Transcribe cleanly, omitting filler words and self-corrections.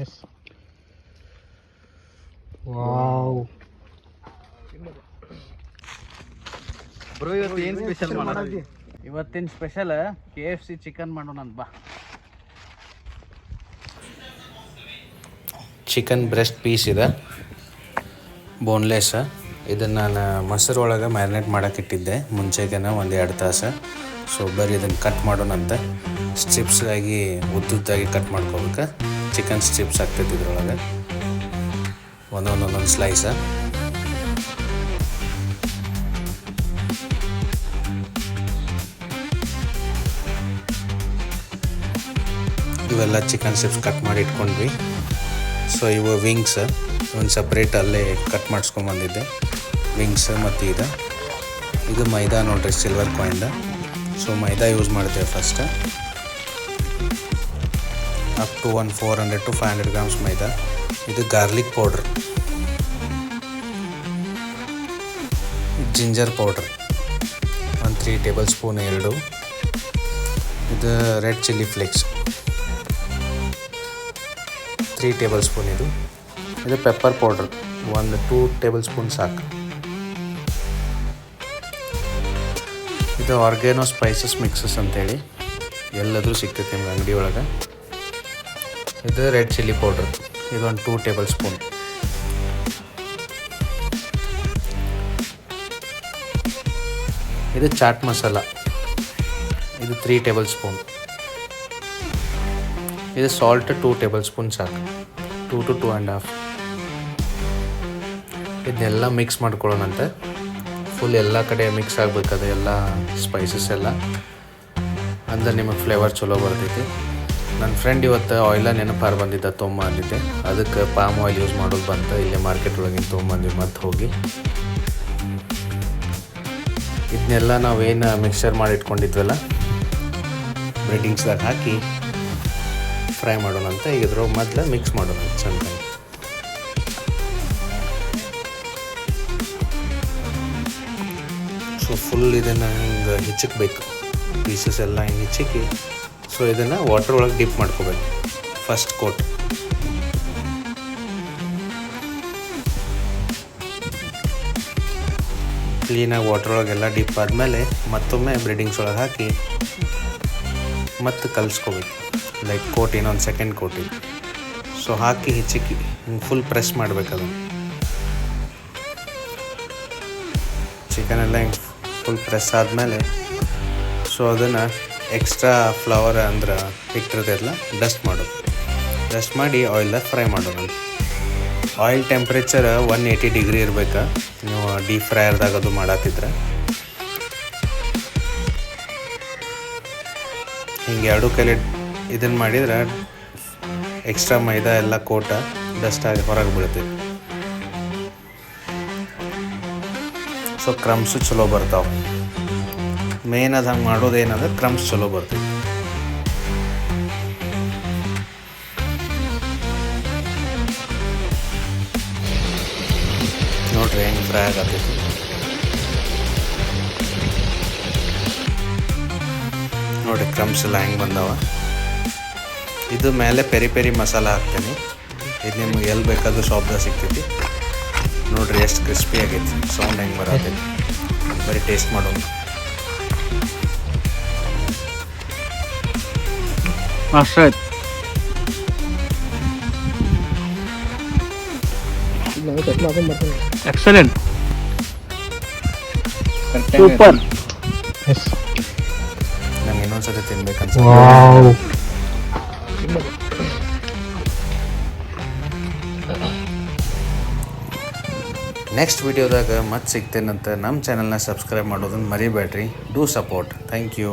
S wow bro ಇವತ್ತು ಏನು special ಮಾಡೋದು? ಇವತ್ತಿನ ಸ್ಪೆಷಲ್ KFC ಚಿಕನ್ ಮಾಡೋಣ ಅಂತ ಬಾ. ಚಿಕನ್ ಬ್ರೆಸ್ಟ್ ಪೀಸ್ ಇದೆ, ಬೋನ್ಲೆಸ್. ಇದನ್ನು ನಾನು ಮೊಸರು ಒಳಗೆ ಮ್ಯಾರಿನೇಟ್ ಮಾಡೋಕೆ ಇಟ್ಟಿದ್ದೆ ಮುಂಚೆಗೆ 1-2 ತಾಸು. ಸೊ ಬರೀ ಇದನ್ನು ಕಟ್ ಮಾಡೋಣಂತೆ. ಸ್ಟ್ರಿಪ್ಸಾಗಿ ಉದ್ದುದ್ದಾಗಿ ಕಟ್ ಮಾಡ್ಕೋಬೇಕು. ಚಿಕನ್ ಸ್ಟ್ರಿಪ್ಸ್ ಆಗ್ತೈತಿ ಇದ್ರೊಳಗೆ, ಒಂದೊಂದು ಸ್ಲೈಸ. ಇವೆಲ್ಲ ಚಿಕನ್ ಸ್ಟ್ರಿಪ್ಸ್ ಕಟ್ ಮಾಡಿ ಇಟ್ಕೊಂಡ್ವಿ. ಸೊ ಇವು ವಿಂಗ್ಸ್ ಒಂದು ಸಪ್ರೇಟ್ ಅಲ್ಲೇ ಕಟ್ ಮಾಡಿಸ್ಕೊಂಬಂದಿದ್ದೆ. ವಿಂಗ್ಸ್ ಮತ್ತು ಇದು ಮೈದಾ ನೋಡ್ರಿ, ಸಿಲ್ವರ್ ಕಾಯಿನ್ದ. ಸೊ ಮೈದಾ ಯೂಸ್ ಮಾಡ್ತೇವೆ first. Up to 400 to 500 grams maida. ಇದು garlic powder, ginger powder 3 tablespoon. ಇದು red chilli flakes 3 tablespoon. ಇದು ಪೆಪ್ಪರ್ ಪೌಡ್ರ್ 2 ಟೇಬಲ್ ಸ್ಪೂನ್ ಸಾಕು. ಇದು ಆರ್ಗ್ಯಾನೋ ಸ್ಪೈಸಸ್ ಮಿಕ್ಸಸ್ ಅಂತೇಳಿ ಎಲ್ಲಾದರೂ ಸಿಗ್ತೈತೆ ನಿಮ್ಗೆ ಅಂಗಡಿ ಒಳಗೆ. ಇದು ರೆಡ್ ಚಿಲ್ಲಿ ಪೌಡ್ರ್, ಇದೊಂದು 2 ಟೇಬಲ್ ಸ್ಪೂನ್. ಇದು ಚಾಟ್ ಮಸಾಲ, ಇದು 3 ಟೇಬಲ್ ಸ್ಪೂನ್. ಇದು ಸಾಲ್ಟ್ 2 ಟೇಬಲ್ ಸ್ಪೂನ್ ಸಾಕು, 2 to 2.5. ಇದನ್ನೆಲ್ಲ ಮಿಕ್ಸ್ ಮಾಡ್ಕೊಳ್ಳೋಣಂತೆ. ಫುಲ್ ಎಲ್ಲ ಕಡೆ ಮಿಕ್ಸ್ ಆಗಬೇಕದು ಎಲ್ಲ ಸ್ಪೈಸಸ್ ಎಲ್ಲ, ಅಂದ್ರೆ ನಿಮಗೆ ಫ್ಲೇವರ್ ಚಲೋ ಬರ್ತೈತಿ. ನನ್ನ ಫ್ರೆಂಡ್ ಇವತ್ತು ಆಯಿಲ ನೆನಪಾರು ಬಂದಿದ್ದ ತೊಗೊಂಬಂದಿದ್ದೆ, ಅದಕ್ಕೆ ಪಾಮ್ ಆಯಿಲ್ ಯೂಸ್ ಮಾಡೋದು ಬಂತು. ಇಲ್ಲೇ ಮಾರ್ಕೆಟ್ ಒಳಗಿನ ತೊಗೊಂಬಂದ್ವಿ ಮತ್ತೆ ಹೋಗಿ. ಇದನ್ನೆಲ್ಲ ನಾವೇನು ಮಿಕ್ಸರ್ ಮಾಡಿ ಇಟ್ಕೊಂಡಿದ್ವಲ್ಲ ಬ್ರೆಡ್ಡಿಂಗ್ಸ್ದಾಗ ಹಾಕಿ ಫ್ರೈ ಮಾಡೋಣ ಅಂತ. ಈಗ ಇದ್ರೊಳಗೆ ಮೊದಲು ಮಿಕ್ಸ್ ಮಾಡೋಣ ಚೆನ್ನಾಗಿ. ಸೊ ಫುಲ್ ಇದನ್ನು ಹಿಂಗೆ ಹೆಚ್ಚಿಕ್ಬೇಕು, ಪೀಸಸ್ ಎಲ್ಲ ಹಿಂಗೆ ಹೆಚ್ಚಿಕ್ಕಿ. ಸೊ ಇದನ್ನು ವಾಟರ್ ಒಳಗೆ ಡಿಪ್ ಮಾಡ್ಕೋಬೇಕು ಫಸ್ಟ್ ಕೋಟ್. ಕ್ಲೀನಾಗಿ ವಾಟರ್ ಒಳಗೆಲ್ಲ ಡಿಪ್ ಆದಮೇಲೆ ಮತ್ತೊಮ್ಮೆ ಬ್ರೆಡ್ಡಿಂಗ್ಸ್ ಒಳಗೆ ಹಾಕಿ ಮತ್ತೆ ಕಲಿಸ್ಕೋಬೇಕು. ಲೈಕ್ ಕೋಟ್ ಇನ್ನೊಂದು ಸೆಕೆಂಡ್ ಕೋಟಿ. ಸೊ ಹಾಕಿ ಹೆಚ್ಚಿಕ್ಕಿ ಹಿಂಗೆ ಫುಲ್ ಪ್ರೆಸ್ ಮಾಡಬೇಕು ಅದನ್ನು. ಚಿಕನ್ ಎಲ್ಲ ಹಿಂಗೆ ಫುಲ್ ಪ್ರೆಸ್ ಆದಮೇಲೆ ಸೊ ಅದನ್ನು ಎಕ್ಸ್ಟ್ರಾ ಫ್ಲವರ್ ಅಂದ್ರೆ ಇಟ್ಟಿರ್ತೈತಲ್ಲ ಡಸ್ಟ್ ಮಾಡೋದು. ಡಸ್ಟ್ ಮಾಡಿ ಆಯಿಲ್ದಾಗ ಫ್ರೈ ಮಾಡೋದು. ಆಯಿಲ್ ಟೆಂಪ್ರೇಚರ್ 180 ಡಿಗ್ರಿ ಇರಬೇಕು ನೀವು ಡೀಪ್ ಫ್ರೈಯರ್ದಾಗ ಅದು ಮಾಡತ್ತಿದ್ರೆ. ಹಿಂಗೆ 2 ಕೈಲಿ ಇದನ್ನು ಮಾಡಿದ್ರೆ ಎಕ್ಸ್ಟ್ರಾ ಮೈದಾ ಎಲ್ಲ ಕೋಟ ಡಸ್ಟ್ ಆಗಿ ಹೊರಗೆ ಬೀಳ್ತೈತಿ. ಸೊ ಕ್ರಮ್ಸು ಚಲೋ ಬರ್ತಾವೆ. ಮೇನ್ ಅದು ಹಂಗೆ ಮಾಡೋದೇನಂದ್ರೆ ಕ್ರಮ್ಸ್ ಚಲೋ ಬರ್ತೈತಿ. ನೋಡ್ರಿ ಹೆಂಗೆ ಫ್ರೈ ಆಗತ್ತೈತಿ. ನೋಡಿ ಕ್ರಮ್ಸ್ ಎಲ್ಲ ಹೆಂಗೆ ಬಂದವ. ಇದು ಮೇಲೆ ಪೆರಿ ಮಸಾಲ ಹಾಕ್ತೀನಿ. ಇದು ನಿಮ್ಗೆ ಎಲ್ಲಿ ಬೇಕಾದ್ರೂ ಶಾಪ್ದಾಗ ಸಿಗ್ತೈತಿ. ನೋಡ್ರಿ ಎಷ್ಟು ಕ್ರಿಸ್ಪಿ ಆಗೈತಿ, ಸೌಂಡ್ ಹೆಂಗೆ ಬರತೈತಿ. ಬರೀ ಟೇಸ್ಟ್ ಮಾಡೋಣ. ಅಷ್ಟೇ ಆಯ್ತು. Excellent, super. ಎಸ್ ನಂಗೆ ಇನ್ನೊಂದ್ಸತಿ ತಿನ್ಬೇಕಂತ. ವಾವ್ ನೆಕ್ಸ್ಟ್ ವಿಡಿಯೋದಾಗ ಮತ್ತೆ ಸಿಗ್ತೇನಂತ. ನಮ್ಮ ಚಾನಲ್ನ ಸಬ್ಸ್ಕ್ರೈಬ್ ಮಾಡೋದನ್ನು ಮರಿಬೇಡ್ರಿ. Do support. Thank you.